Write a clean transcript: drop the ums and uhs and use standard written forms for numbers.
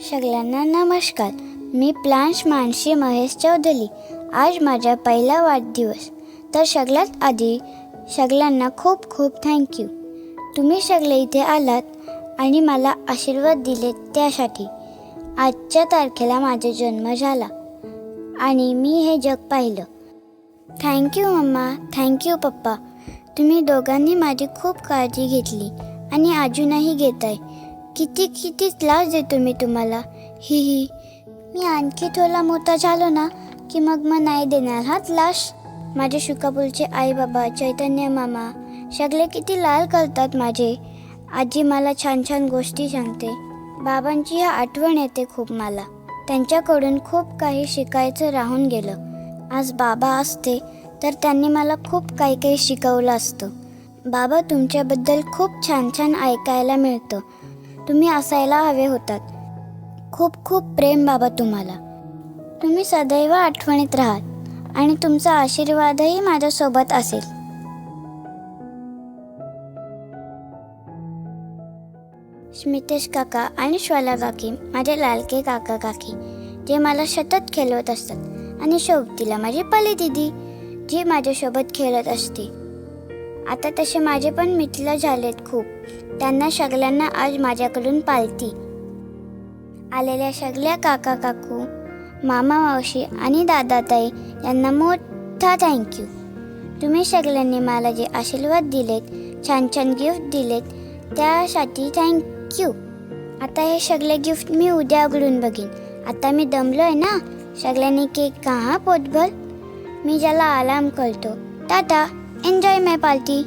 सगळ्यांना नमस्कार. मी प्लांट्स मानसी महेश चौधरी. आज माझा पहिला वाढदिवस. तर सगळ्यात आधी सगळ्यांना खूप खूप थँक्यू. तुम्ही सगळे इथे आलात आणि मला आशीर्वाद दिले त्यासाठी. आजच्या तारखेला माझा जन्म झाला आणि मी हे जग पाहिलं. थँक्यू मम्मा, थँक्यू पप्पा. तुम्ही दोघांनी माझी खूप काळजी घेतली आणि अजूनही घेताय. किती किती त्रास देतो मी तुम्हाला. ही मी आणखी थोडा मोठा झालो ना की मग नाही देणार हा त्रास. माझे शुकापूरचे आई बाबा, चैतन्य मामा सगळे किती लाल करतात माझे. आजी मला छान छान गोष्टी सांगते. बाबांची ह्या आठवण येते खूप मला. त्यांच्याकडून खूप काही शिकायचं राहून गेलं. आज बाबा असते तर त्यांनी मला खूप काही काही शिकवलं असतं. बाबा, तुमच्याबद्दल खूप छान छान ऐकायला मिळतं. तुम्ही असायला हवे होतात. खूप खूप प्रेम बाबा तुम्हाला. तुम्ही सदैव आठवणीत राहात आणि तुमचा आशीर्वादही माझ्यासोबत असेल. स्मितेश काका आणि श्वाला काकी माझे लालके काका काकी, जे मला सतत खेळवत असतात. आणि शेवटीला माझी पली दिदी, जी माझ्यासोबत खेळत असते. आता तसे माझे पण मित्र झालेत खूप. त्यांना सगळ्यांना आज माझ्याकडून पालती. आलेल्या सगळ्या काका काकू, मामा मावशी आणि दादाताई यांना मोठा थँक्यू. तुम्ही सगळ्यांनी मला जे आशीर्वाद दिलेत, छान छान गिफ्ट दिलेत, त्यासाठी थँक्यू. आता हे सगळे गिफ्ट मी उद्या उघडून बघीन. आता मी दमलोय ना. सगळ्यांनी केक खा पोटभर. मी ज्याला आराम करतो. टाटा, एन्जॉय माय पार्टी.